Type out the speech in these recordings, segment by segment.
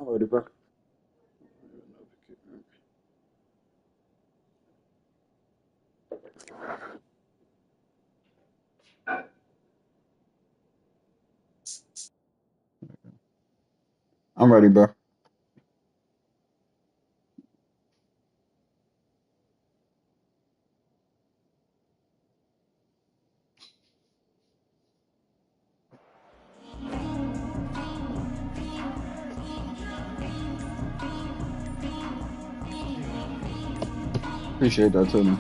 Alrighty, bro. I'm ready, bro. Appreciate that too, man.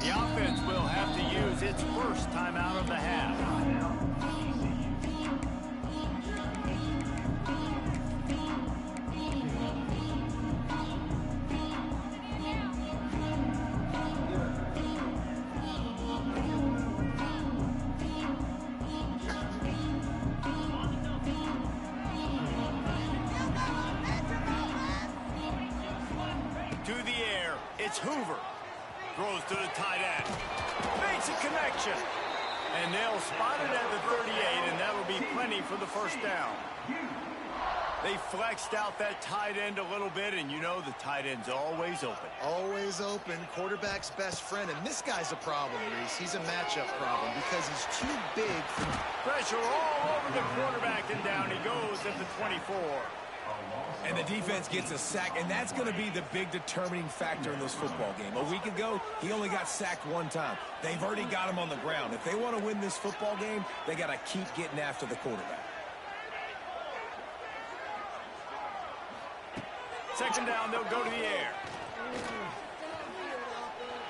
The offense will have to use its first timeout of the half. To the air, it's Hoover. Throws to the tight end. Makes a connection. And they'll spot it at the 38, and that'll be plenty for the first down. They flexed out that tight end a little bit, and you know the tight end's always open. Always open, quarterback's best friend, and this guy's a problem, Reese. He's a matchup problem because he's too big. Pressure all over the quarterback, and down he goes at the 24. And the defense gets a sack, and that's going to be the big determining factor in this football game. A week ago, he only got sacked one time. They've already got him on the ground. If they want to win this football game, they got to keep getting after the quarterback. Second down, they'll go to the air.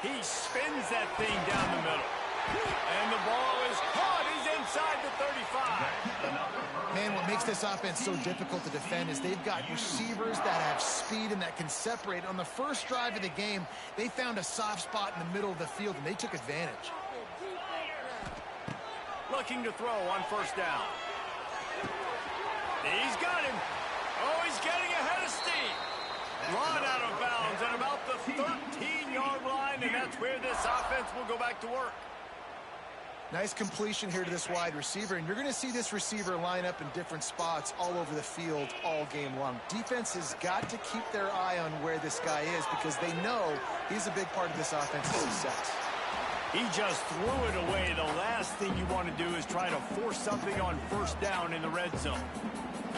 He spins that thing down the middle. And the ball is caught. He's inside the 35. Man, what makes this offense so difficult to defend is they've got receivers that have speed and that can separate. On the first drive of the game, they found a soft spot in the middle of the field, and they took advantage. Looking to throw on first down. He's got him. Oh, he's getting ahead of steam. Run out of bounds at about the 13-yard line, and that's where this offense will go back to work. Nice completion here to this wide receiver, and you're going to see this receiver line up in different spots all over the field all game long. Defense has got to keep their eye on where this guy is because they know he's a big part of this offense's success. He just threw it away. The last thing you want to do is try to force something on first down in the red zone.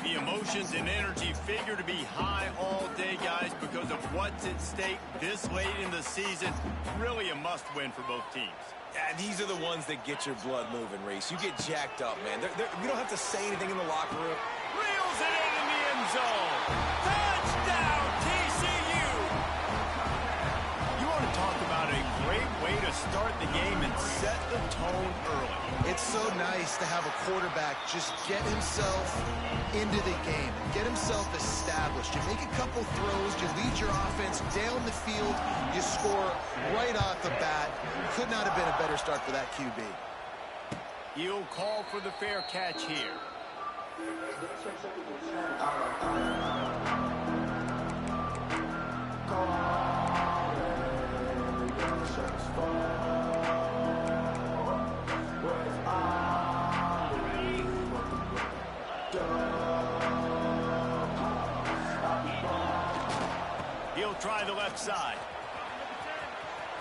The emotions and energy figure to be high all day, guys, because of what's at stake this late in the season. Really a must-win for both teams. Yeah, these are the ones that get your blood moving, Reese. You get jacked up, man. You don't have to say anything in the locker room. Reels it in the end zone. Touchdown, TCU! You want to talk about a great way to start the game and set the tone early. It's so nice to have a quarterback just get himself into the game, get himself established. You make a couple throws, you lead your offense down the field, you score right off the bat. Could not have been a better start for that QB. He'll call for the fair catch here. He'll try the left side.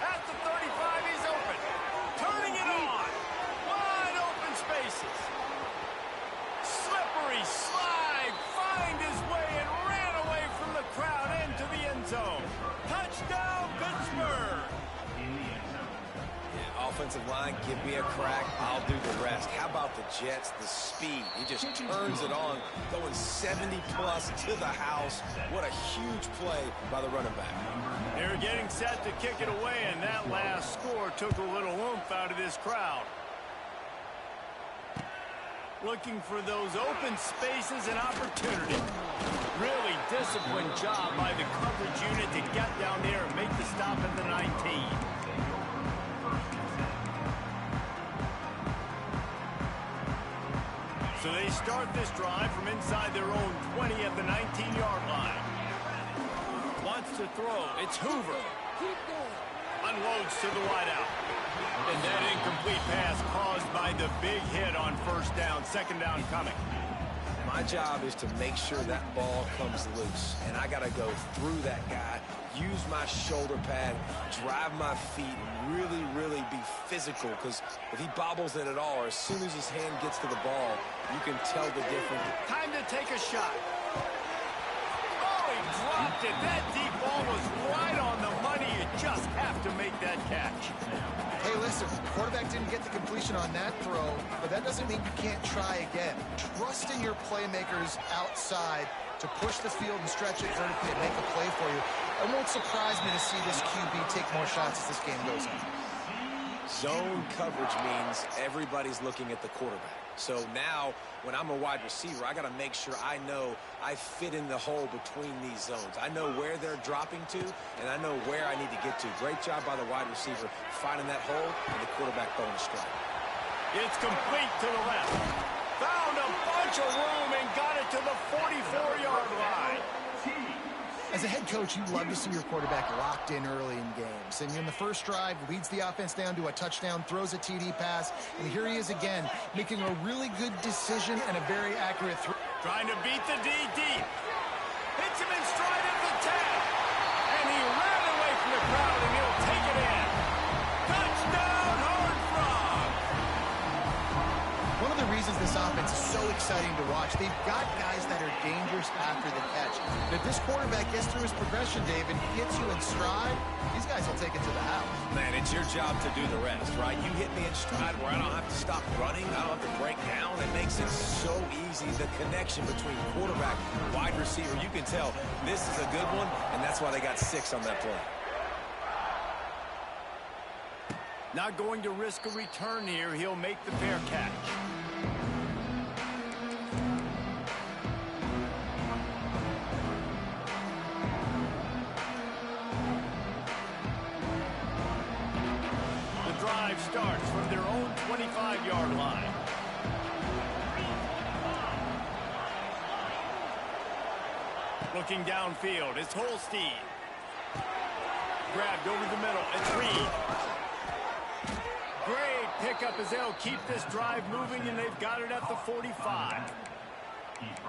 At the 35, he's open. Turning it on. Wide open spaces. Slippery slide. Find his way and ran away from the crowd into the end zone. Touchdown, Pittsburgh. Yeah, offensive line, give me a crack. I'll do the rest. How about the Jets? The speed. He just turns it on, going 70-plus to the house. What a huge play by the running back. They're getting set to kick it away, and that last score took a little oomph out of this crowd. Looking for those open spaces and opportunity. Really disciplined job by the coverage unit to get down there and make the stop at the 19. So they start this drive from inside their own 20 at the 19-yard line. Wants to throw. It's Hoover. Unloads to the wideout. And that incomplete pass caused by the big hit on first down. Second down coming. My job is to make sure that ball comes loose, and I got to go through that guy, use my shoulder pad, drive my feet, and really, really be physical, because if he bobbles it at all, or as soon as his hand gets to the ball, you can tell the difference. Time to take a shot. Oh, he dropped it. That deep ball was right on the money. You just have to make that catch. Hey, listen, the quarterback didn't get the completion on that throw, but that doesn't mean you can't try again. Trust in your playmakers outside to push the field and stretch it vertically and make a play for you. It won't surprise me to see this QB take more shots as this game goes on. Zone coverage means everybody's looking at the quarterback. So now, when I'm a wide receiver, I got to make sure I know I fit in the hole between these zones. I know where they're dropping to, and I know where I need to get to. Great job by the wide receiver finding that hole, and the quarterback throwing a strike. It's complete to the left. Found a bunch of room and got it to the 44-yard line. As a head coach, you love to see your quarterback locked in early in games. And in the first drive, leads the offense down to a touchdown, throws a TD pass, and here he is again, making a really good decision and a very accurate throw. Trying to beat the D deep. Hits him in stride at the 10. And he ran away from the crowd, and he'll take it in. Touchdown, Horned Frog! One of the reasons this offense is so exciting to watch, they've got guys that are dangerous after the catch. But if this quarterback gets through his progression, Dave, and hits you in stride, these guys will take it to the house. Man, it's your job to do the rest, right? You hit me in stride where I don't have to stop running. I don't have to break down. It makes it so easy. The connection between quarterback and wide receiver, you can tell this is a good one, and that's why they got 6 on that play. Not going to risk a return here. He'll make the fair catch. The drive starts from their own 25-yard line. Looking downfield, it's Holstein. Grabbed over the middle, it's Reed. Great pickup as they'll keep this drive moving, and they've got it at the 45.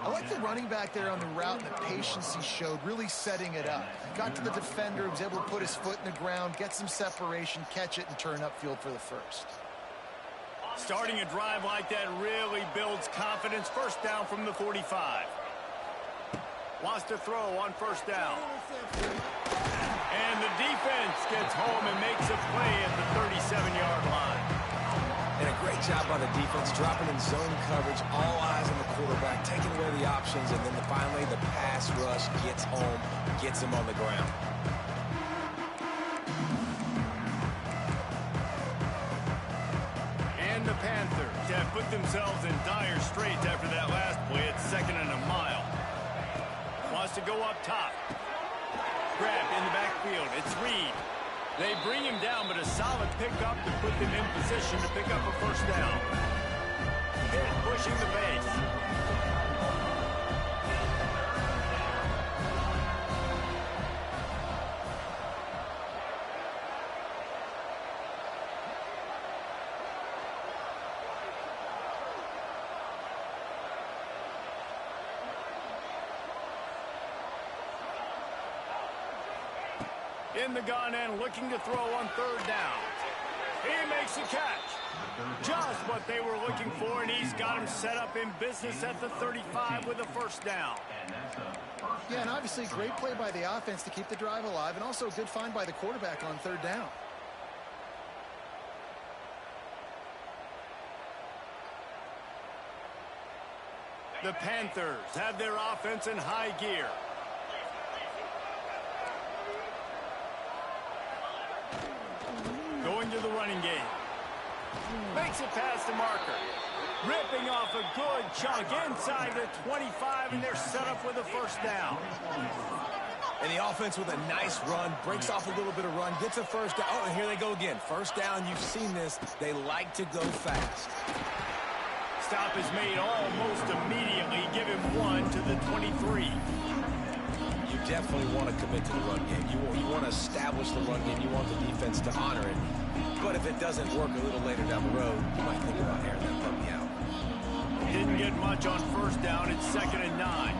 I like the running back there on the route and the patience he showed, really setting it up. Got to the defender, was able to put his foot in the ground, get some separation, catch it, and turn upfield for the first. Starting a drive like that really builds confidence. First down from the 45. Wants to throw on first down. And the defense gets home and makes a play at the 37-yard line. And a great job by the defense, dropping in zone coverage, all eyes on the quarterback, taking away the options, and then finally the pass rush gets home, gets him on the ground. And the Panthers have put themselves in dire straits after that last play. It's 2nd and a mile. Wants to go up top. Grabbed in the backfield. It's Reed. They bring him down, but a solid pickup to put them in position to pick up a first down. Pitt pushing the base. In the gun and looking to throw on third down. He makes the catch. Just what they were looking for, and he's got him set up in business at the 35 with a first down. Yeah, and obviously great play by the offense to keep the drive alive, and also a good find by the quarterback on third down. The Panthers have their offense in high gear. Going to the running game. Makes it past the marker. Ripping off a good chunk inside the 25, and they're set up with a first down. And the offense with a nice run, breaks off a little bit of run, gets a first down. Oh, and here they go again. First down, you've seen this. They like to go fast. Stop is made almost immediately. Give him 1 to the 23. You definitely want to commit to the run game. You want to establish the run game. You want the defense to honor it. But if it doesn't work a little later down the road, you might think about airing that puppy out. Didn't get much on first down. It's 2nd and 9.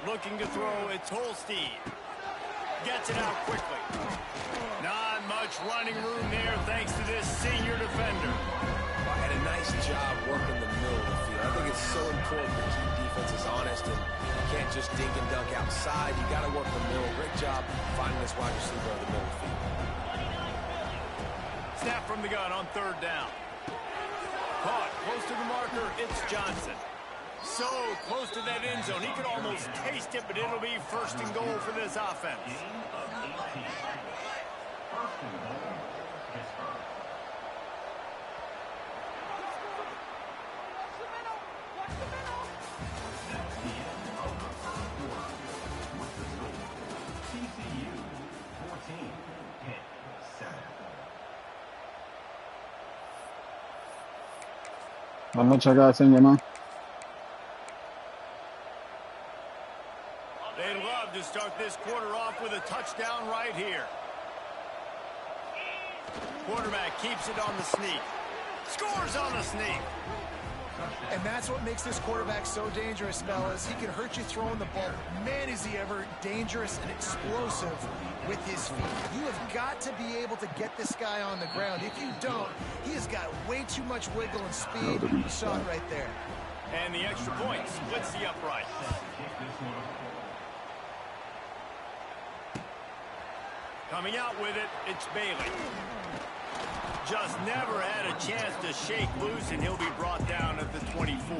Looking to throw, it's Holstein. Gets it out quickly. Not much running room there thanks to this senior defender. Well, had a nice job working the middle of the field. I think it's so important to keep defenses honest, and you can't just dink and dunk outside. You got to work the middle. Great job finding this wide receiver in the middle of the field. Snap from the gun on 3rd down. Caught close to the marker. It's Johnson. So close to that end zone. He could almost taste it, but it'll be 1st and goal for this offense. Vamos a chegar sem llamar. They'd love to start this quarter off with a touchdown right here. Quarterback keeps it on the sneak. Scores on the sneak. And that's what makes this quarterback so dangerous, fellas. He can hurt you throwing the ball. Man, is he ever dangerous and explosive with his feet. You have got to be able to get this guy on the ground. If you don't, he has got way too much wiggle and speed. You saw it right there. And the extra point splits the upright. Coming out with it, it's Bailey. Just never had a chance to shake loose, and he'll be brought down at the 24.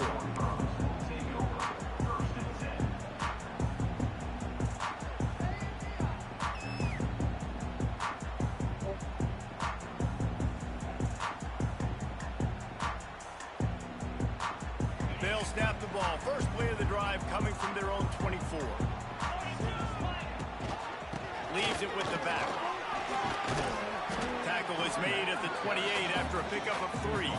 They'll snap the ball. First play of the drive coming from their own 24. Leaves it with the back. Tackle is made at the 28 after a pickup of 3.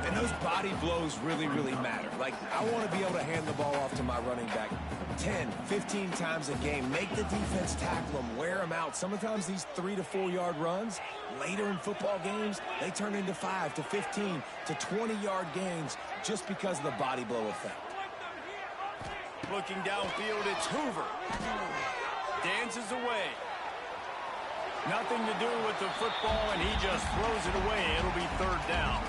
And those body blows really, really matter. Like, I want to be able to hand the ball off to my running back 10, 15 times a game. Make the defense tackle them, wear them out. Sometimes these 3 to 4 yard runs, later in football games, they turn into 5 to 15 to 20-yard gains just because of the body blow effect. Looking downfield, it's Hoover. Dances away. Nothing to do with the football, and he just throws it away. It'll be 3rd down.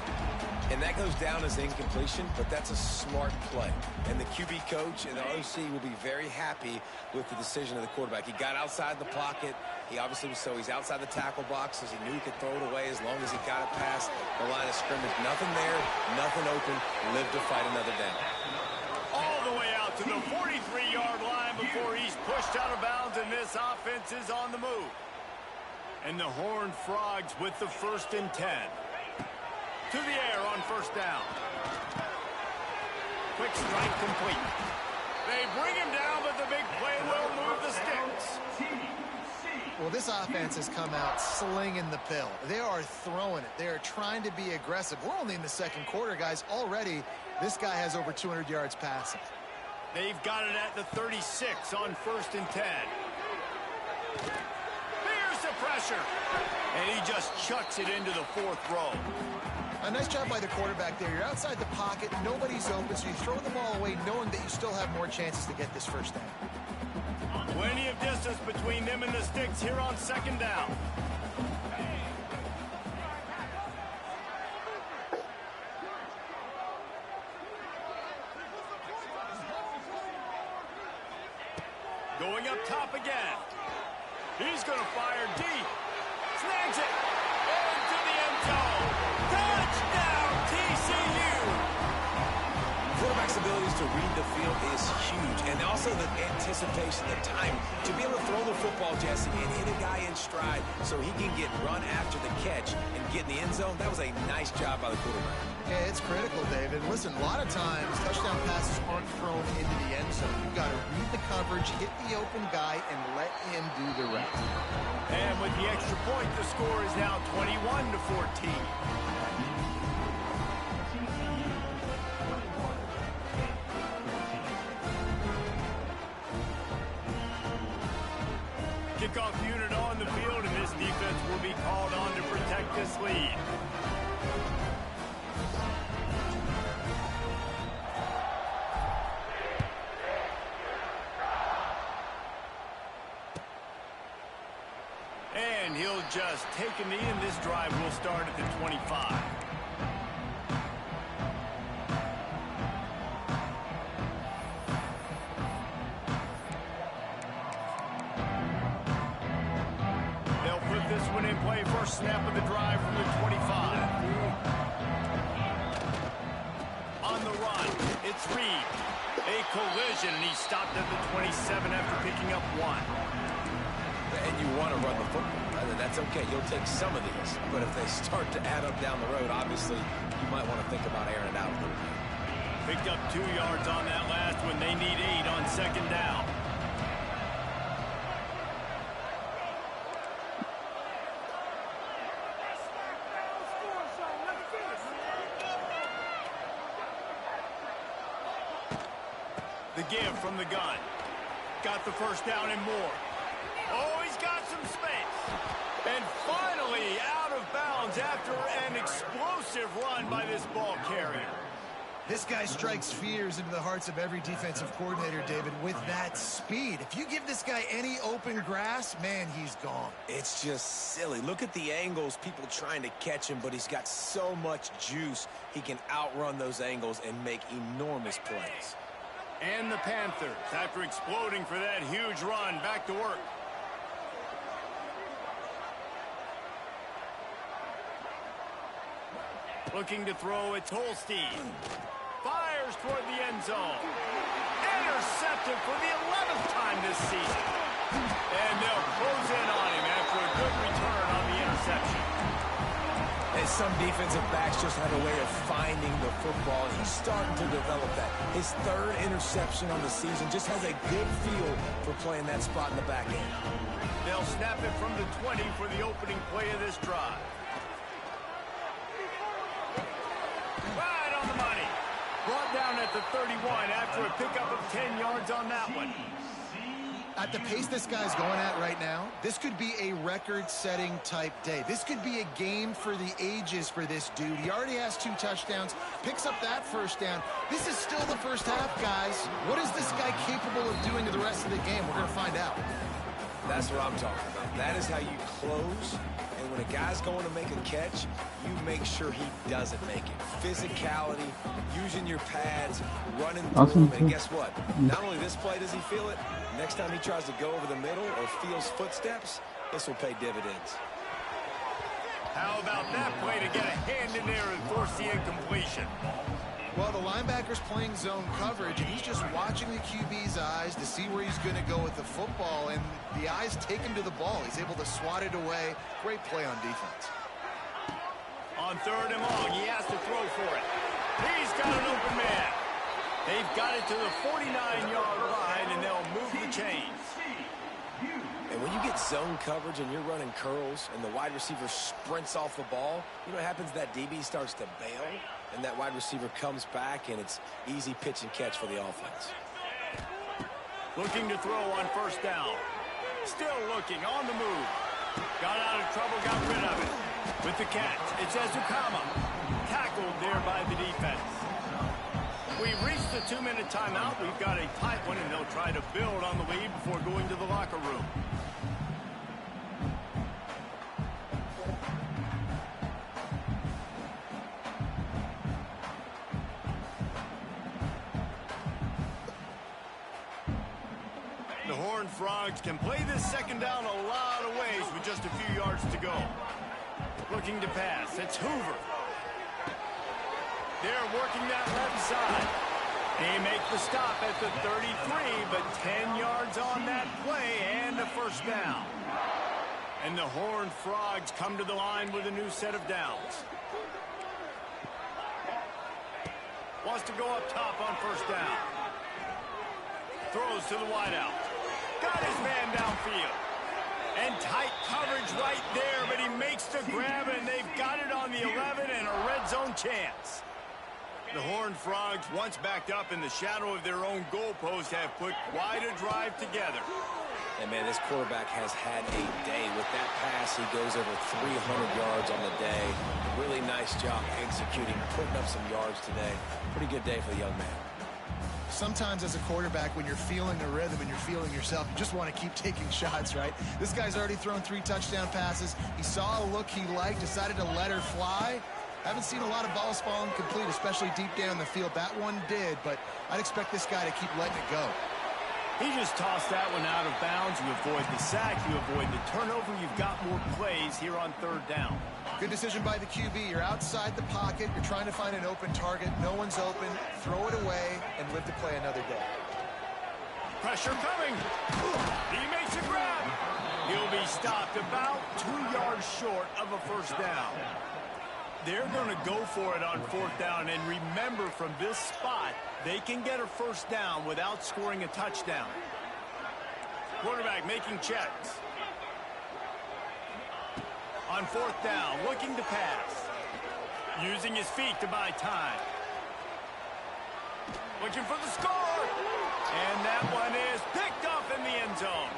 And that goes down as incompletion, but that's a smart play. And the QB coach and the OC will be very happy with the decision of the quarterback. He got outside the pocket. He obviously was so he's outside the tackle box, as he knew he could throw it away as long as he got it past the line of scrimmage. Nothing there, nothing open. Live to fight another down. All the way out to the 43-yard line before he's pushed out of bounds, and this offense is on the move. And the Horned Frogs with the 1st and 10. To the air on 1st down. Quick strike complete. They bring him down, but the big play will move the sticks. Well, this offense has come out slinging the pill. They are throwing it. They are trying to be aggressive. We're only in the 2nd quarter, guys. Already, this guy has over 200 yards passing. They've got it at the 36 on 1st and 10. There's the pressure. And he just chucks it into the 4th row. A nice job by the quarterback there. You're outside the pocket. Nobody's open, so you throw the ball away knowing that you still have more chances to get this 1st down. Plenty of distance between them and the sticks here on 2nd down. Going up top again. He's going to fire deep. Snags it. Into the end zone. Touchdown, TCU. Quarterback's abilities to read the field is huge. And also the anticipation, the time to be able to throw the football, Jesse, and hit a guy in stride so he can get run after the catch and get in the end zone. That was a nice job by the quarterback. Yeah, it's critical, David. Listen, a lot of times touchdown passes aren't thrown into the end zone. You've got to read the coverage, hit the open guy, and let him do the rest. And with the extra point, the score is now 21 to 14. Kickoff unit on the field, and this defense will be called on to protect this lead. And he'll just take a knee, and this drive will start at the 25. This one in play, first snap of the drive from the 25. On the run, it's Reed. A collision, and he stopped at the 27 after picking up one. And you want to run the football. That's okay. You'll take some of these. But if they start to add up down the road, obviously, you might want to think about airing it out a little bit. Picked up 2 yards on that last one. They need 8 on second down. The give from the gun. Got the first down and more. Oh, he's got some space. And finally out of bounds after an explosive run by this ball carrier. This guy strikes fears into the hearts of every defensive coordinator, David, with that speed. If you give this guy any open grass, man, he's gone. It's just silly. Look at the angles, people trying to catch him, but he's got so much juice. He can outrun those angles and make enormous plays. And the Panthers, after exploding for that huge run, back to work. Looking to throw, it's Holstein. Fires toward the end zone. Intercepted for the 11th time this season. And they'll close in on him after a good return on the interception. And some defensive backs just have a way of finding the football. He's starting to develop that. His 3rd interception on the season just has a good feel for playing that spot in the back end. They'll snap it from the 20 for the opening play of this drive. Right on the money. Brought down at the 31 after a pickup of 10 yards on that one. At the pace this guy's going at right now, this could be a record-setting type day. This could be a game for the ages for this dude. He already has 2 touchdowns, picks up that first down. This is still the first half, guys. What is this guy capable of doing to the rest of the game? We're going to find out. That's what I'm talking about. That is how you close. And when a guy's going to make a catch, you make sure he doesn't make it. Physicality, using your pads, running through him. And guess what? Not only this play does he feel it, next time he tries to go over the middle or feels footsteps, this will pay dividends. How about that play to get a hand in there and force the incompletion? Well, the linebacker's playing zone coverage, and he's just watching the QB's eyes to see where he's going to go with the football, and the eyes take him to the ball. He's able to swat it away. Great play on defense. On 3rd and long, he has to throw for it. He's got an open man. They've got it to the 49-yard line, and they'll move the chains. And when you get zone coverage and you're running curls and the wide receiver sprints off the ball, you know what happens? That DB starts to bail, and that wide receiver comes back, and it's easy pitch and catch for the offense. Looking to throw on 1st down. Still looking, on the move. Got out of trouble, got rid of it. With the catch, it's Ezukama. Tackled there by the defense. We've reached the 2-minute timeout. We've got a tight one, and they'll try to build on the lead before going to the locker room. The Horned Frogs can play this 2nd down a lot of ways with just a few yards to go. Looking to pass, it's Hoover. They're working that left side. They make the stop at the 33, but 10 yards on that play and a 1st down. And the Horned Frogs come to the line with a new set of downs. Wants to go up top on 1st down. Throws to the wideout. Got his man downfield. And tight coverage right there, but he makes the grab, and they've got it on the 11 and a red zone chance. The Horned Frogs, once backed up in the shadow of their own goalpost, have put quite a drive together. And, man, this quarterback has had a day. With that pass, he goes over 300 yards on the day. Really nice job executing, putting up some yards today. Pretty good day for the young man. Sometimes as a quarterback, when you're feeling the rhythm and you're feeling yourself, you just want to keep taking shots, right? This guy's already thrown 3 touchdown passes. He saw a look he liked, decided to let her fly. Haven't seen a lot of balls fall incomplete, especially deep down the field. That one did, but I'd expect this guy to keep letting it go. He just tossed that one out of bounds. You avoid the sack, you avoid the turnover. You've got more plays here on 3rd down. Good decision by the QB. You're outside the pocket. You're trying to find an open target. No one's open. Throw it away and live to play another day. Pressure coming. He makes a grab. He'll be stopped about 2 yards short of a 1st down. They're going to go for it on 4th down. And remember, from this spot, they can get a 1st down without scoring a touchdown. Quarterback making checks. On 4th down, looking to pass. Using his feet to buy time. Looking for the score. And that one is picked off in the end zone.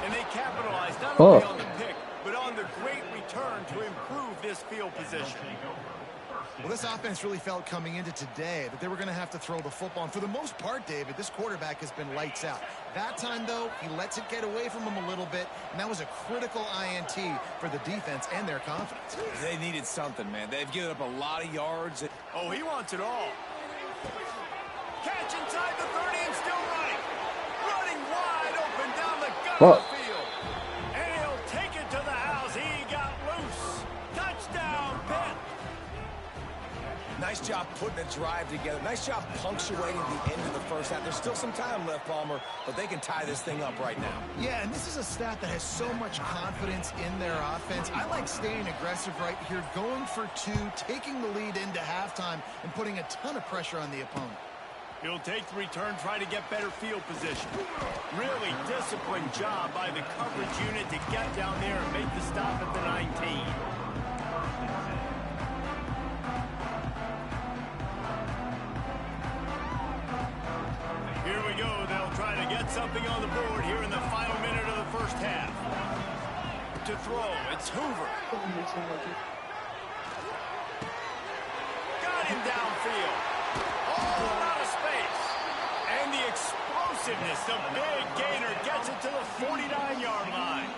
And they capitalized not only on the pick, but on the great return to improve this field position. Well, this offense really felt coming into today that they were going to have to throw the football. And for the most part, David, this quarterback has been lights out. That time, though, he lets it get away from him a little bit, and that was a critical INT for the defense and their confidence. They needed something, man. They've given up a lot of yards. Oh, he wants it all. Catch inside the 30 and still running. Running wide open down the gut of the field. And he'll take it to the house. He got loose. Touchdown, Pitt. Nice job putting a drive together. Nice job punctuating the end of the 1st half. There's still some time left, Palmer, but they can tie this thing up right now. Yeah, and this is a stat that has so much confidence in their offense. I like staying aggressive right here, going for 2, taking the lead into halftime, and putting a ton of pressure on the opponent. He'll take the return, try to get better field position. Really disciplined job by the coverage unit to get down there and make the stop at the 19. Here we go. They'll try to get something on the board here in the final minute of the 1st half. To throw, it's Hoover. Got him downfield. All out of space. And the explosiveness, the big gainer gets it to the 49-yard line.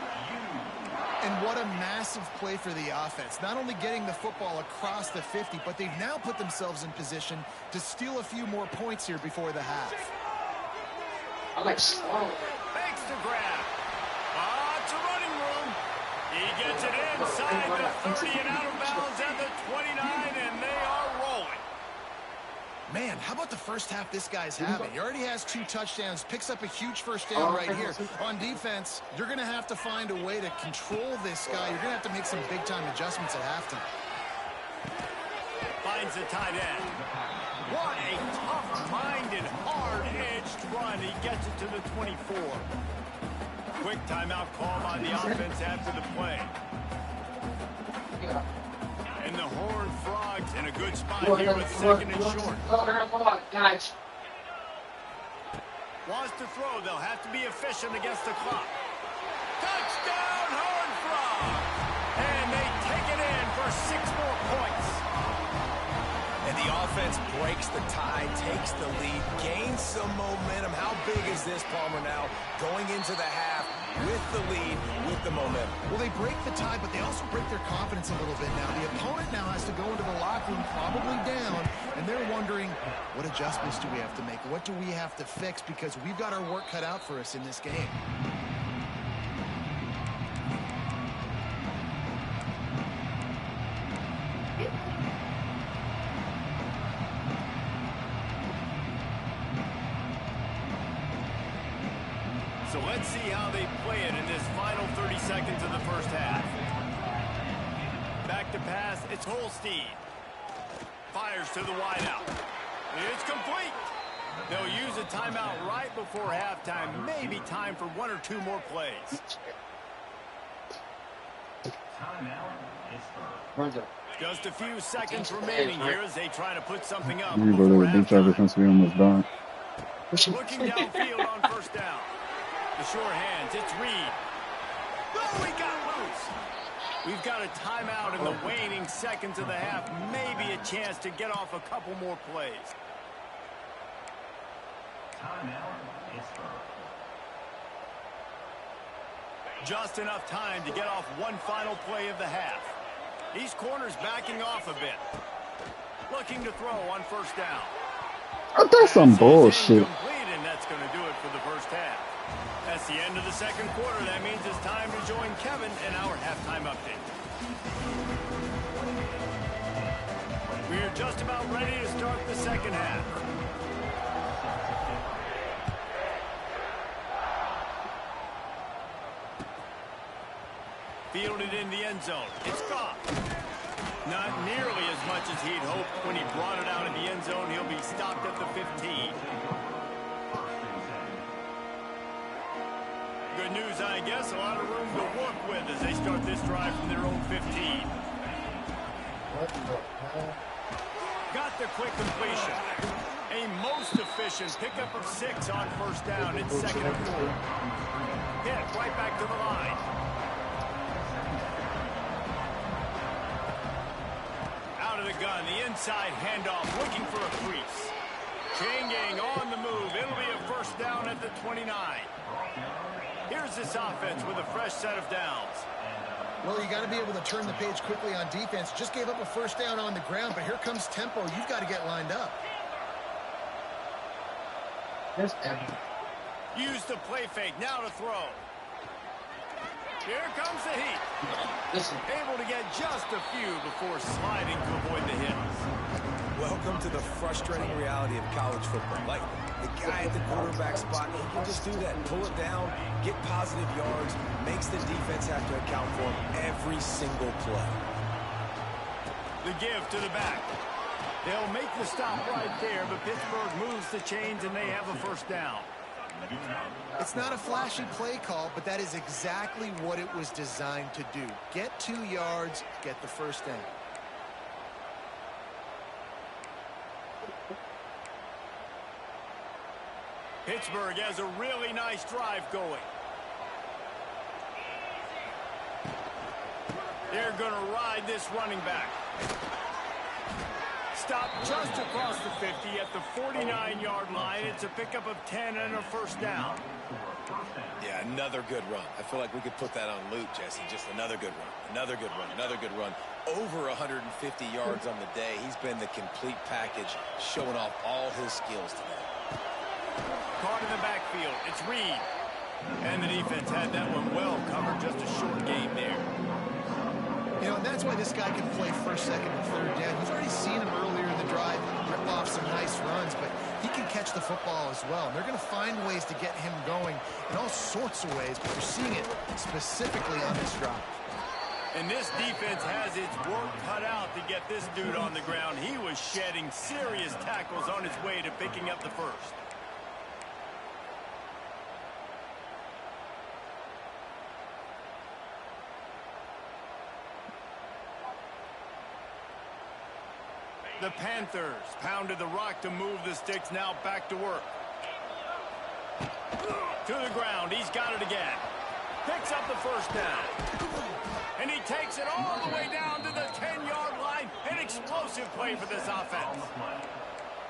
And what a massive play for the offense. Not only getting the football across the 50, but they've now put themselves in position to steal a few more points here before the half. Makes the grab. It's a running room. He gets it inside the 30 and out of bounds at the 29, and they are rolling. Man, how about the 1st half this guy's having? He already has 2 touchdowns, picks up a huge 1st down right here. On defense, you're going to have to find a way to control this guy. You're going to have to make some big-time adjustments at halftime. Finds the tight end. What a tough-minded, hard-edged run. He gets it to the 24. Quick timeout call by the offense after the play. And the Horned Frogs in a good spot here with 2nd and short. Wants to throw. They'll have to be efficient against the clock. Touchdown, Horned Frogs! And they take it in for 6 more points. And the offense breaks the tie, takes the lead, gains some momentum. How big is this, Palmer, now? Going into the half with the lead, with the momentum. Well, they break the tie, but they also break their confidence a little bit now. The opponent now has to go into the locker room, probably down, and they're wondering, what adjustments do we have to make? What do we have to fix? Because we've got our work cut out for us in this game. So let's see how they play it in this final 30 seconds of the 1st half. Back to pass, it's Holstein. Fires to the wideout. It's complete. They'll use a timeout right before halftime. Maybe time for 1 or 2 more plays. Just a few seconds remaining here as they try to put something up. You go to the big charge defense, we almost done. Looking downfield on 1st down. The sure hands, it's Reed. Oh, he got loose. We've got a timeout in the waning seconds of the half. Maybe a chance to get off a couple more plays. Timeout, Pittsburgh. Just enough time to get off one final play of the half. These corners backing off a bit. Looking to throw on first down. Oh, that's some bullshit. And that's going to do it for the first half. That's the end of the second quarter. That means it's time to join Kevin in our halftime update. We are just about ready to start the second half. Fielded in the end zone. It's Goff. Not nearly as much as he'd hoped when he brought it out of the end zone. He'll be stopped at the 15. Good news, I guess. A lot of room to work with as they start this drive from their own 15. Got the quick completion. A most efficient pickup of 6 on first down. It's 2nd and 4. Hit right back to the line. Out of the gun, the inside handoff, looking for a crease. Chain gang on the move. It'll be a first down at the 29. Here's this offense with a fresh set of downs. Well, you got to be able to turn the page quickly on defense. Just gave up a first down on the ground, but here comes tempo. You've got to get lined up. Use the play fake. Now to throw. Here comes the heat. Able to get just a few before sliding to avoid the hits. Welcome to the frustrating reality of college football. Like, the guy at the quarterback spot, he can just do that. Pull it down, get positive yards, makes the defense have to account for him every single play. The give to the back. They'll make the stop right there, but Pittsburgh moves the chains and they have a first down. It's not a flashy play call, but that is exactly what it was designed to do. Get 2 yards, get the first down. Pittsburgh has a really nice drive going. They're going to ride this running back. Stop just across the 50 at the 49-yard line. It's a pickup of 10 and a first down. Yeah, another good run. I feel like we could put that on loop, Jesse. Just another good run, another good run, another good run. Over 150 yards on the day. He's been the complete package, showing off all his skills today. Caught in the backfield. It's Reed. And the defense had that one well covered. Just a short game there. You know, and that's why this guy can play first, second, and third down. You've already seen him earlier in the drive rip off some nice runs, but he can catch the football as well. And they're going to find ways to get him going in all sorts of ways, but you're seeing it specifically on this drive. And this defense has its work cut out to get this dude on the ground. He was shedding serious tackles on his way to picking up the first. The Panthers pounded the rock to move the sticks, now back to work. To the ground, he's got it again. Picks up the first down. And he takes it all the way down to the 10-yard line. An explosive play for this offense.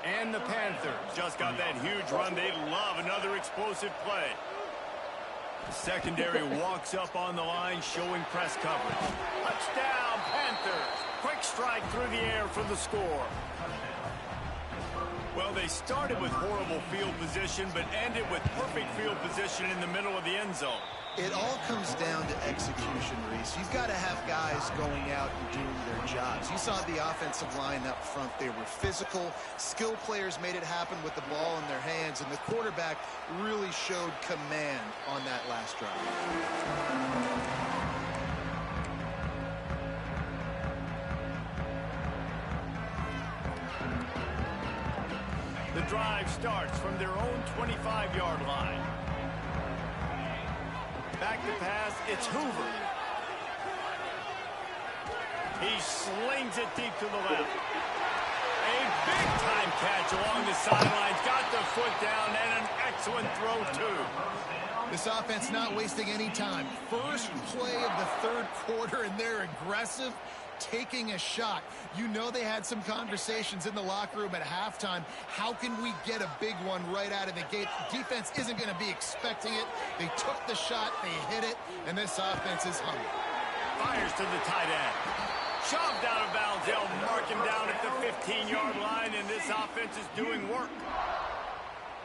And the Panthers just got that huge run. They love another explosive play. The secondary walks up on the line, showing press coverage. Touchdown, Panthers. Quick strike through the air for the score. Well, they started with horrible field position, but ended with perfect field position in the middle of the end zone. It all comes down to execution, Reese. You've got to have guys going out and doing their jobs. You saw the offensive line up front. They were physical. Skill players made it happen with the ball in their hands, and the quarterback really showed command on that last drive. The drive starts from their own 25-yard line. Back to pass, it's Hoover. He slings it deep to the left. A big-time catch along the sidelines. Got the foot down and an excellent throw, too. This offense not wasting any time. First play of the third quarter, and they're aggressive, taking a shot. You know they had some conversations in the locker room at halftime. How can we get a big one right out of the gate? Defense isn't going to be expecting it. They took the shot, they hit it, and this offense is hungry. Fires to the tight end. Shoved out of bounds. They'll mark him down at the 15-yard line, and this offense is doing work.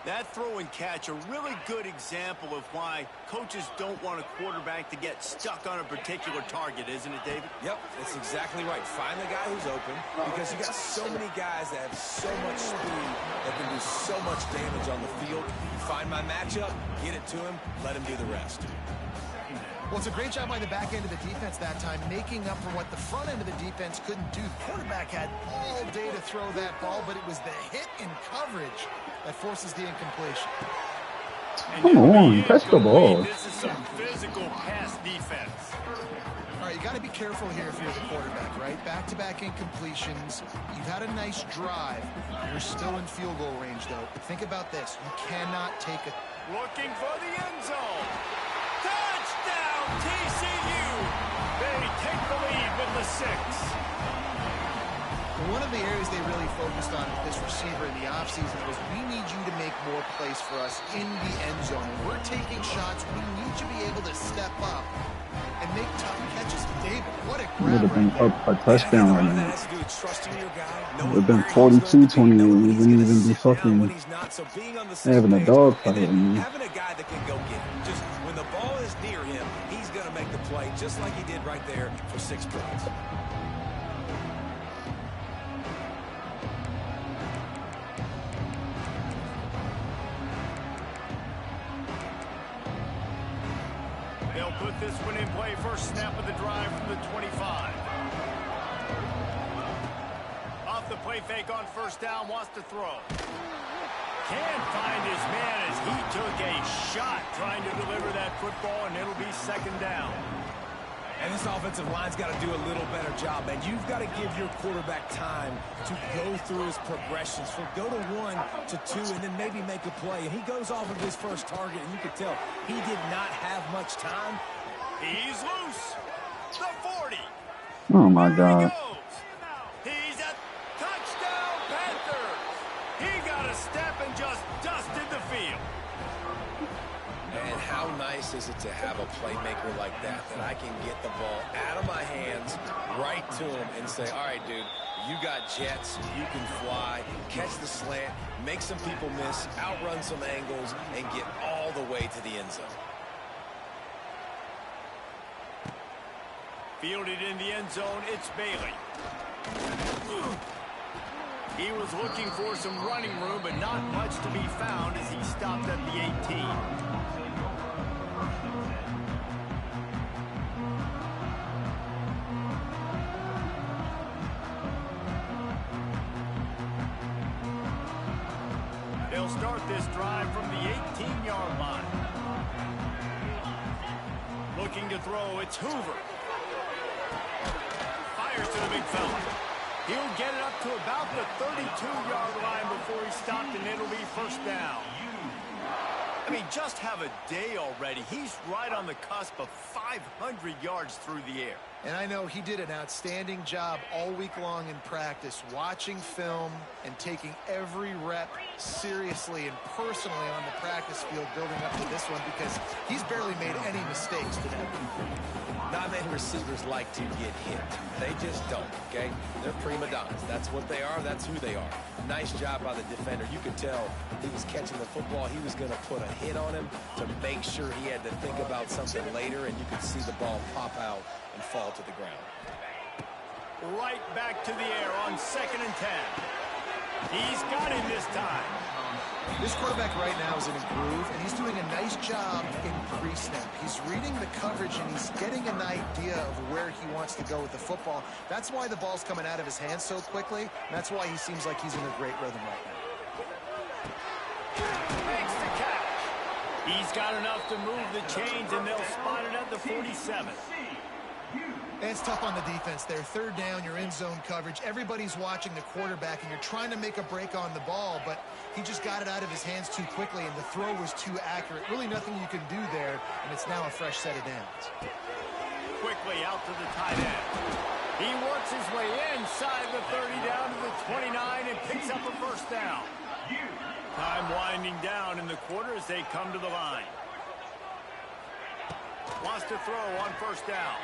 That throw and catch, a really good example of why coaches don't want a quarterback to get stuck on a particular target, isn't it, David? Yep, that's exactly right. Find the guy who's open, because you got so many guys that have so much speed that can do so much damage on the field. You find my matchup, get it to him, let him do the rest. Well, it's a great job by the back end of the defense that time, making up for what the front end of the defense couldn't do. The quarterback had all day to throw that ball, but it was the hit in coverage that forces the incompletion. Come on, catch the ball. This is some physical pass defense. All right, you got to be careful here if you're the quarterback, right? Back-to-back incompletions. You've had a nice drive. You're still in field goal range, though. Think about this. You cannot take a... Looking for the end zone. Touchdown, TCU. They take the lead with the 6. One of the areas they really focused on with this receiver in the offseason was we need you to make more plays for us in the end zone. When we're taking shots, we need you to be able to step up and make tough catches. David, what a Would have grab been right there. up a touchdown right now. That has to do with trusting your guy. Would have been 42-28. We wouldn't even be fucking having a dog fight. Having a guy that can go get it. Just when the ball is near him, he's going to make the play just like he did right there for 6 points. They'll put this one in play. First snap of the drive from the 25. Off the play fake on first down, wants to throw. Can't find his man as he took a shot trying to deliver that football, and it'll be second down. And this offensive line's got to do a little better job, man. You've got to give your quarterback time to go through his progressions. From go to 1 to 2 and then maybe make a play. And he goes off of his first target, and you can tell he did not have much time. He's loose. The 40. Oh my There he God. goes. He's a touchdown, Panthers. He got a step and just dusted the field. And how nice is it to have a playmaker like that I can get the ball out of my hands right to him and say, all right, dude, you got jets, you can fly, catch the slant, make some people miss, outrun some angles, and get all the way to the end zone. Fielded in the end zone, it's Bailey. He was looking for some running room, but not much to be found as he stopped at the 18. They'll start this drive from the 18-yard line. Looking to throw, it's Hoover. Fires to the big fella. He'll get it up to about the 32-yard line before he's stopped, and it'll be first down. I mean, just have a day already. He's right on the cusp of 500 yards through the air. And I know he did an outstanding job all week long in practice, watching film and taking every rep seriously and personally on the practice field building up to this one, because he's barely made any mistakes today. Not many receivers like to get hit. They just don't, okay? They're prima donnas. That's what they are. That's who they are. Nice job by the defender. You could tell he was catching the football. He was going to put a hit on him to make sure he had to think about something later, and you could see the ball pop out and fall to the ground. Right back to the air on 2nd and 10. He's got him this time. This quarterback right now is in a groove, and he's doing a nice job in pre-snap. He's reading the coverage, and he's getting an idea of where he wants to go with the football. That's why the ball's coming out of his hands so quickly, and that's why he seems like he's in a great rhythm right now. Makes the catch. He's got enough to move the chains, and they'll spot it at the 47. And it's tough on the defense there. Third down, you're in zone coverage. Everybody's watching the quarterback, and you're trying to make a break on the ball, but He just got it out of his hands too quickly, and the throw was too accurate. Really nothing you can do there, and it's now a fresh set of downs. Quickly out to the tight end. He works his way inside the 30 down to the 29 and picks up a first down. Time winding down in the quarter as they come to the line. Wants to throw on first down.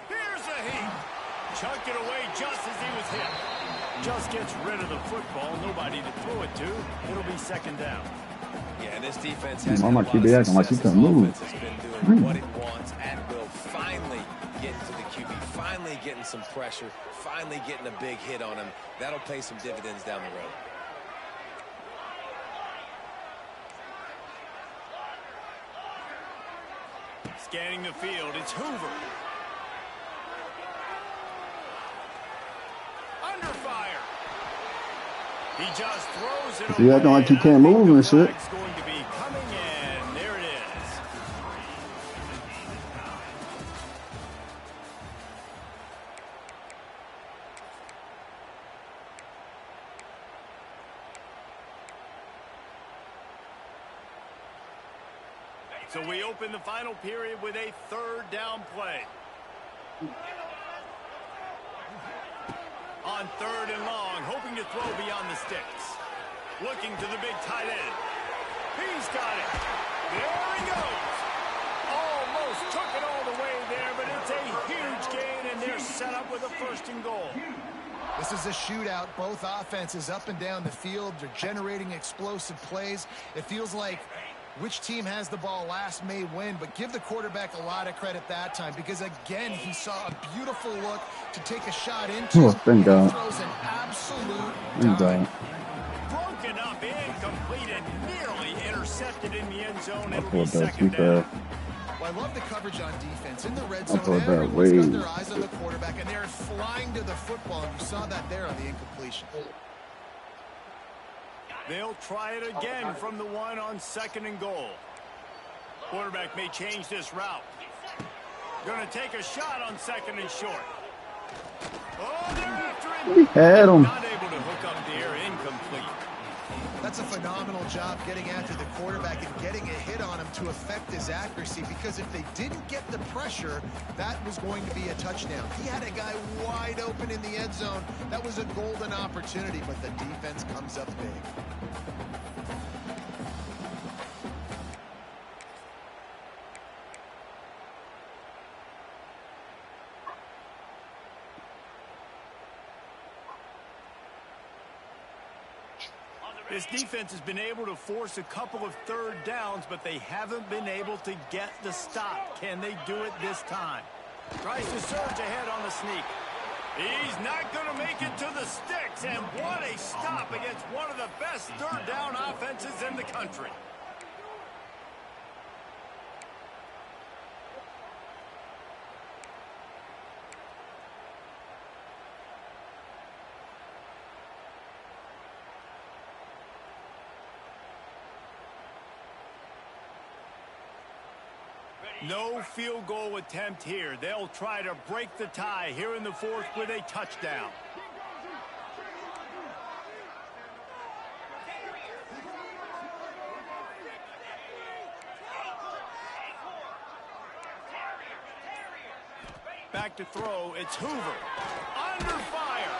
Here's a heat. Chucked it away just as he was hit. Just gets rid of the football. Nobody to throw it to. It'll be second down. Yeah, and this defense has Mama keep acting like she can move. It's been doing what it wants and will. Finally getting to the QB. Finally getting some pressure. Finally getting a big hit on him. That'll pay some dividends down the road. Scanning the field, it's Hoover. Under fire. He just throws it away. You acting like you can't move and shit. It's going to be coming in. There it is. So we open the final period with a third down play. On third and long, hoping to throw beyond the sticks. Looking to the big tight end. He's got it. There he goes. Almost took it all the way there, but it's a huge gain, and they're set up with a first and goal. This is a shootout. Both offenses up and down the field. They're generating explosive plays. It feels like which team has the ball last may win, but give the quarterback a lot of credit that time because, again, he saw a beautiful look to take a shot into. Oh, thank God. Throws an absolute Thank dime. God. Broken up, incomplete, and nearly intercepted in the end zone. I It'll be pulled that too second down. fast. Well, I love the coverage on defense. In the red I zone, thought that everyone's got way. their eyes on the quarterback, and they're flying to the football. And you saw that there on the incompletion. They'll try it again from the one on second and goal. Quarterback may change this route. Going to take a shot on second and short. Oh, they're after him. We had him. Not able to hook up there, incomplete. That's a phenomenal job getting after the quarterback and getting a hit on him to affect his accuracy, because if they didn't get the pressure, that was going to be a touchdown. He had a guy wide open in the end zone. That was a golden opportunity, but the defense comes up big. This defense has been able to force a couple of third downs, but they haven't been able to get the stop. Can they do it this time? Tries to surge ahead on the sneak. He's not going to make it to the sticks, and what a stop against one of the best third down offenses in the country. No field goal attempt here. They'll try to break the tie here in the fourth with a touchdown. Back to throw. It's Hoover. Under fire.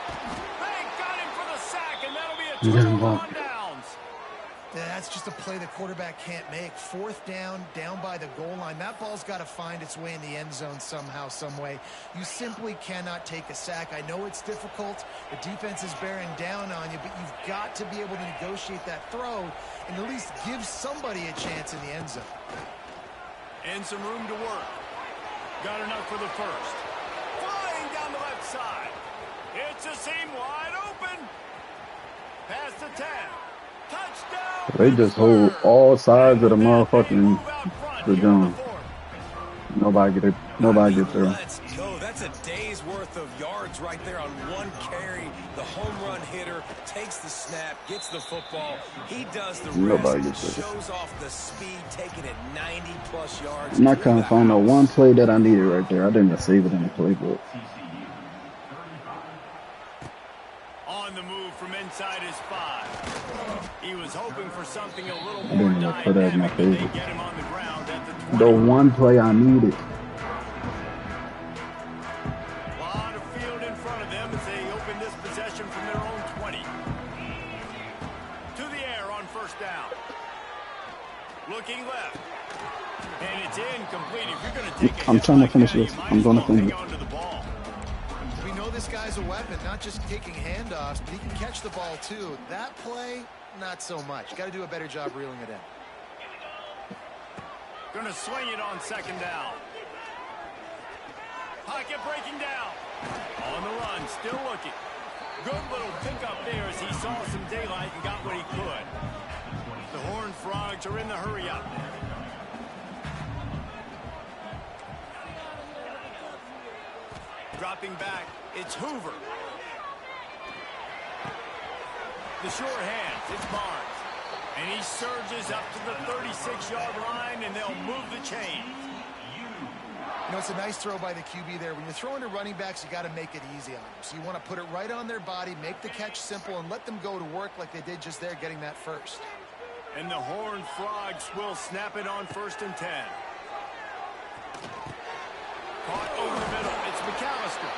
They got him for the sack, and that'll be a turnover on downs. That's just a play the quarterback can't make. Fourth down, down by the goal line. That ball's got to find its way in the end zone somehow, some way. You simply cannot take a sack. I know it's difficult. The defense is bearing down on you, but you've got to be able to negotiate that throw and at least give somebody a chance in the end zone. And some room to work. Got enough for the first. Flying down the left side. It's a seam wide open. Past the 10. Touchdown. They just hold all sides of the motherfucking the zone. Nobody get it. Nobody gets there. Let's go. That's a day's worth of yards right there on one carry. The home run hitter takes the snap, gets the football. He does the Nobody rest. gets there. Shows off the speed, taking it 90-plus yards. I'm not trying to find that one play that I needed right there. I didn't even save it in the playbook. On the move from him inside his 5. He was hoping for something a little I more didn't even put that as my dynamic, but they favorite. get him on the ground at the 20. The one play I needed. A lot of field in front of them as they open this possession from their own 20. To the air on first down. Looking left. And it's incomplete. If you're going to take a I'm hit trying to like finish that, this. you might I'm as going to well hang finish. on to the ball. We know this guy's a weapon, not just taking handoffs, but he can catch the ball too. That play, not so much. Got to do a better job reeling it in. Going to swing it on second down. Pocket breaking down. On the run, still looking. Good little pickup there as he saw some daylight and got what he could. The Horned Frogs are in the hurry-up. Dropping back, it's Hoover. The short hands, it's Barnes. And he surges up to the 36-yard line, and they'll move the chains. You know, it's a nice throw by the QB there. When you're throwing to running backs, you got to make it easy on them. So you want to put it right on their body, make the catch simple, and let them go to work like they did just there, getting that first. And the Horned Frogs will snap it on 1st and 10. Caught over the middle. It's McAllister.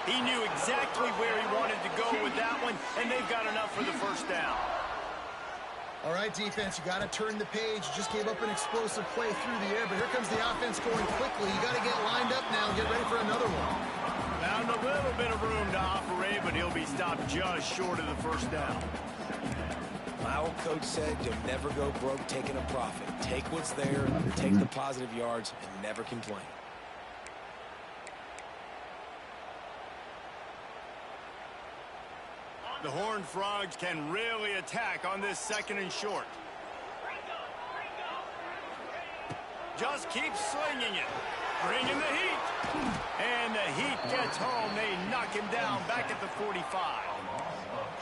He knew exactly where he wanted to go with that one, and they've got enough for the first down. All right, defense, you got to turn the page. You just gave up an explosive play through the air, but here comes the offense going quickly. You got to get lined up now and get ready for another one. Found a little bit of room to operate, but he'll be stopped just short of the first down. My old coach said you'll never go broke taking a profit. Take what's there, take the positive yards, and never complain. The Horned Frogs can really attack on this 2nd and short. Just keep slinging it. Bringing the heat. And the Heat gets home. They knock him down back at the 45.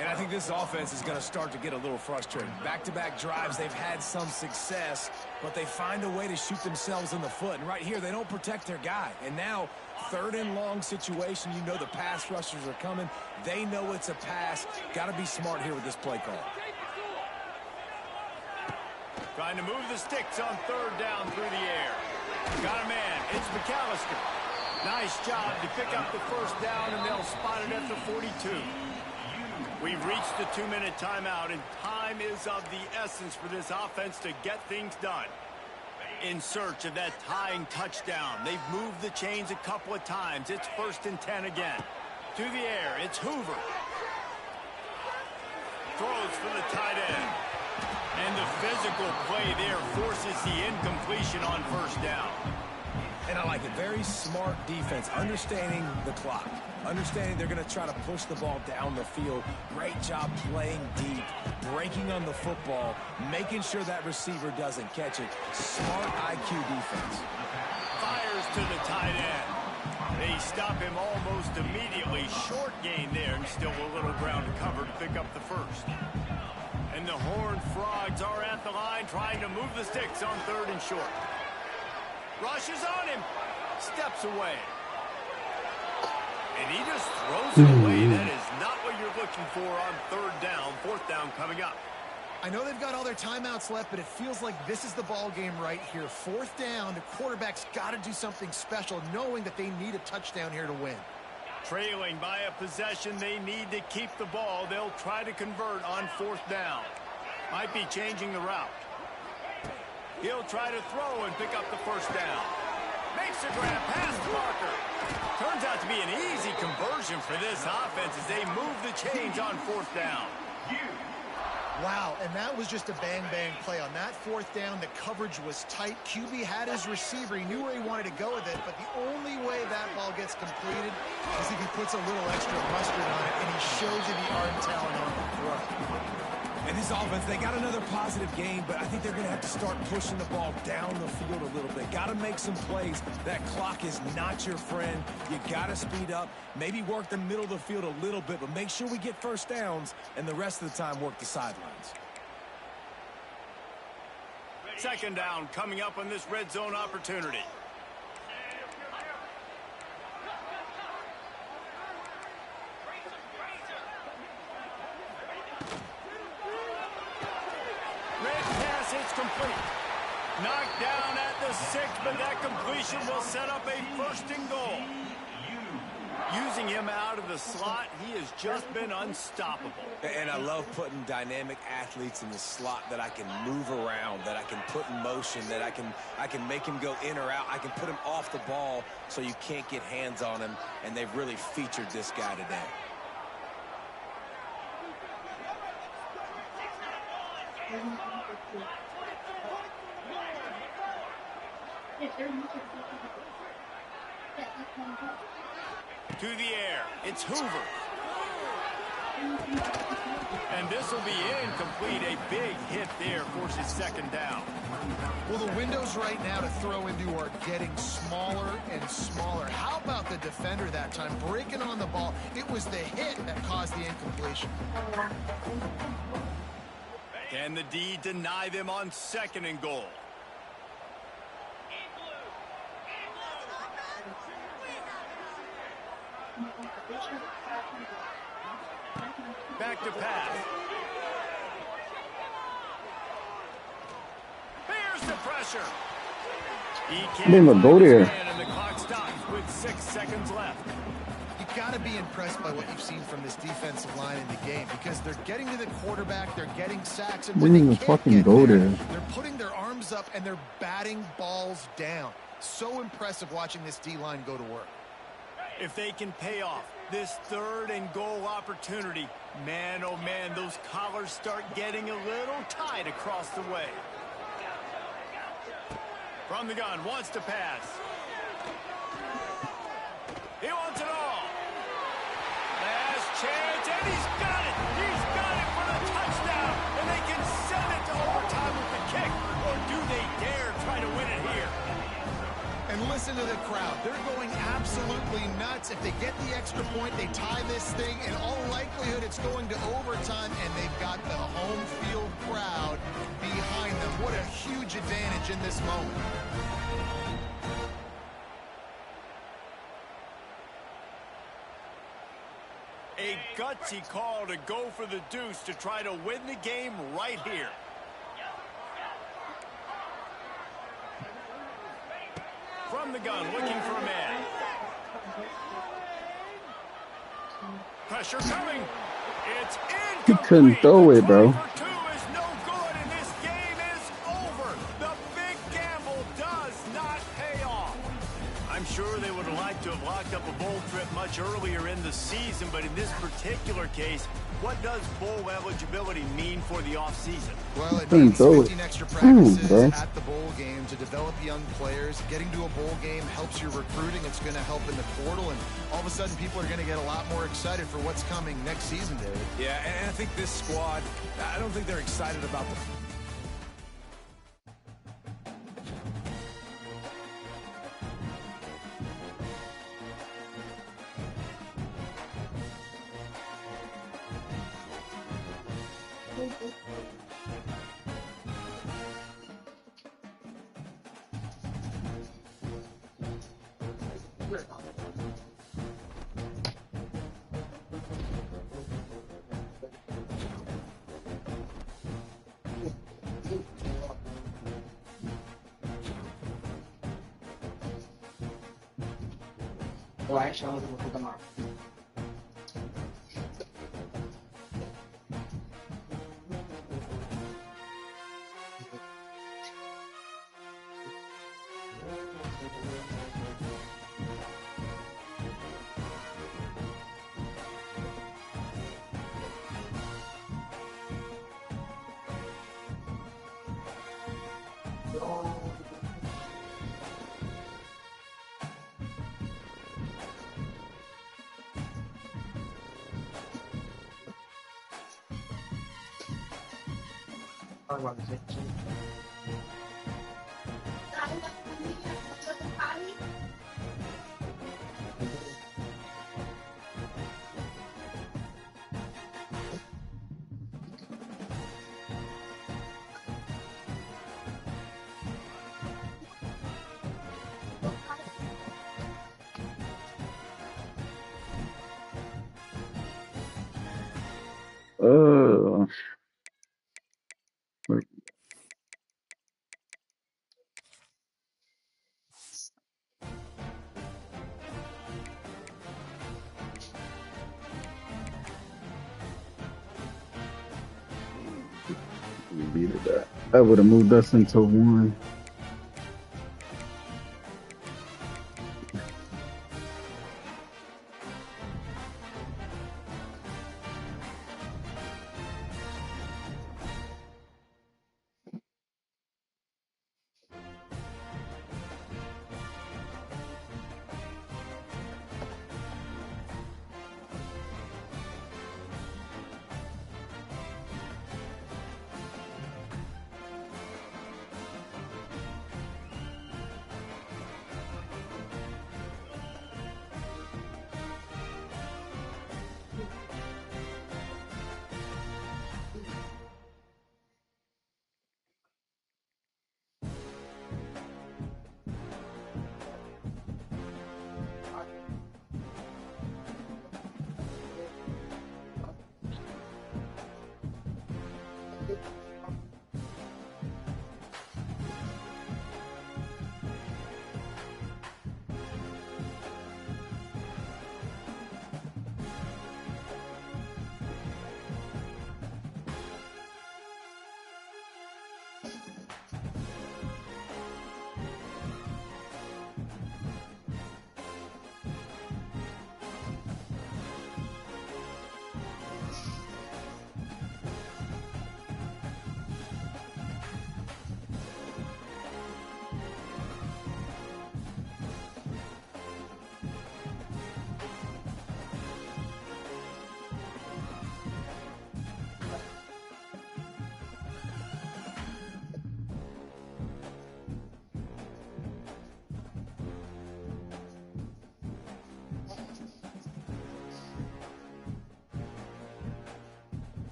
And I think this offense is going to start to get a little frustrated. Back-to-back drives, they've had some success, but they find a way to shoot themselves in the foot. And right here, they don't protect their guy. And now, 3rd and long situation, you know the pass rushers are coming. They know it's a pass. Got to be smart here with this play call. Trying to move the sticks on 3rd down through the air. Got a man. It's McAllister. Nice job to pick up the first down, and they'll spot it at the 42. We've reached the 2-minute timeout, and time is of the essence for this offense to get things done. In search of that tying touchdown. They've moved the chains a couple of times. It's 1st and 10 again. To the air, it's Hoover. Throws for the tight end. And the physical play there forces the incompletion on 1st down. And I like it. Very smart defense. Understanding the clock. Understanding they're going to try to push the ball down the field. Great job playing deep. Breaking on the football. Making sure that receiver doesn't catch it. Smart IQ defense. Fires to the tight end. They stop him almost immediately. Short gain there and still a little ground to cover to pick up the first. And the Horned Frogs are at the line trying to move the sticks on 3rd and short. Rushes on him. Steps away. And he just throws it away. That is not what you're looking for on 3rd down. 4th down coming up. I know they've got all their timeouts left, but it feels like this is the ball game right here. 4th down, the quarterback's got to do something special, knowing that they need a touchdown here to win. Trailing by a possession, they need to keep the ball. They'll try to convert on 4th down. Might be changing the route. He'll try to throw and pick up the first down. Makes a grab past the marker. Turns out to be an easy conversion for this offense as they move the chains on 4th down. Wow, and that was just a bang-bang play. On that 4th down, the coverage was tight. QB had his receiver. He knew where he wanted to go with it, but the only way that ball gets completed is if he puts a little extra mustard on it, and he shows you the arm talent on the throw. And this offense, they got another positive game, but I think they're going to have to start pushing the ball down the field a little bit. Got to make some plays. That clock is not your friend. You got to speed up, maybe work the middle of the field a little bit, but make sure we get first downs, and the rest of the time work the sidelines. 2nd down coming up on this red zone opportunity. pass. It's complete. Knocked down at the 6, but that completion will set up a first and goal. Using him out of the slot, he has just been unstoppable. And I love putting dynamic athletes in the slot that I can move around, that I can put in motion, that I can make him go in or out. I can put him off the ball so you can't get hands on him, and they've really featured this guy today. To the air, it's Hoover. And this will be incomplete. A big hit there forces second down. Well, the windows right now to throw into are getting smaller and smaller. How about the defender that time breaking on the ball? It was the hit that caused the incompletion. Can the D deny them on second and goal? Back to pass. Here's the pressure. He can't Didn't even go there. and the clock stops with 6 seconds left. You got to be impressed by what you've seen from this defensive line in the game because they're getting to the quarterback, they're getting sacks, and when Didn't they even can't fucking get go there, there. they're putting their arms up and they're batting balls down. So impressive watching this D-line go to work. If they can pay off this third and goal opportunity, man, oh man, those collars start getting a little tight across the way. From the gun, wants to pass. He wants it all. Last chance, and he's got it. He's got it for the touchdown, and they can send it to overtime with the kick. Or do they dare try to win it here? And listen to the crowd. They're going absolutely nuts. If they get the extra point, they tie this thing. In all likelihood, it's going to overtime, and they've got the home field crowd behind them. What a huge advantage in this moment. A gutsy call to go for the deuce to try to win the game right here. From the gun, looking for a man. Pressure coming. It's incomplete. He couldn't throw it, bro. The try for two is no good, and this game is over. The big gamble does not pay off. I'm sure they would have liked to have locked up a bowl trip much earlier in the season, but in this particular case, what does bowl eligibility mean for the offseason? Well, it Couldn't means throw it. 15 extra practices bro. at the bowl game to develop young players. Getting to a bowl game helps your recruiting. It's going to help in the portal, and all of a sudden people are going to get a lot more excited for what's coming next season, David. Yeah, and I think this squad, I don't think they're excited about the... Uh, We beat it that. That would have moved us into one.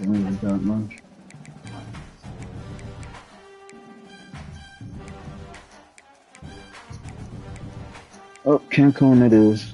Ain't got much. Oh, Cancun it is.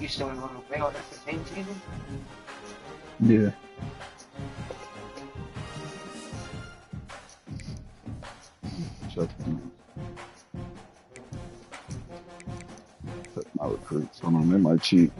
You still want to play on that 15 season? Yeah. Check my recruits. Hold on, they might cheat.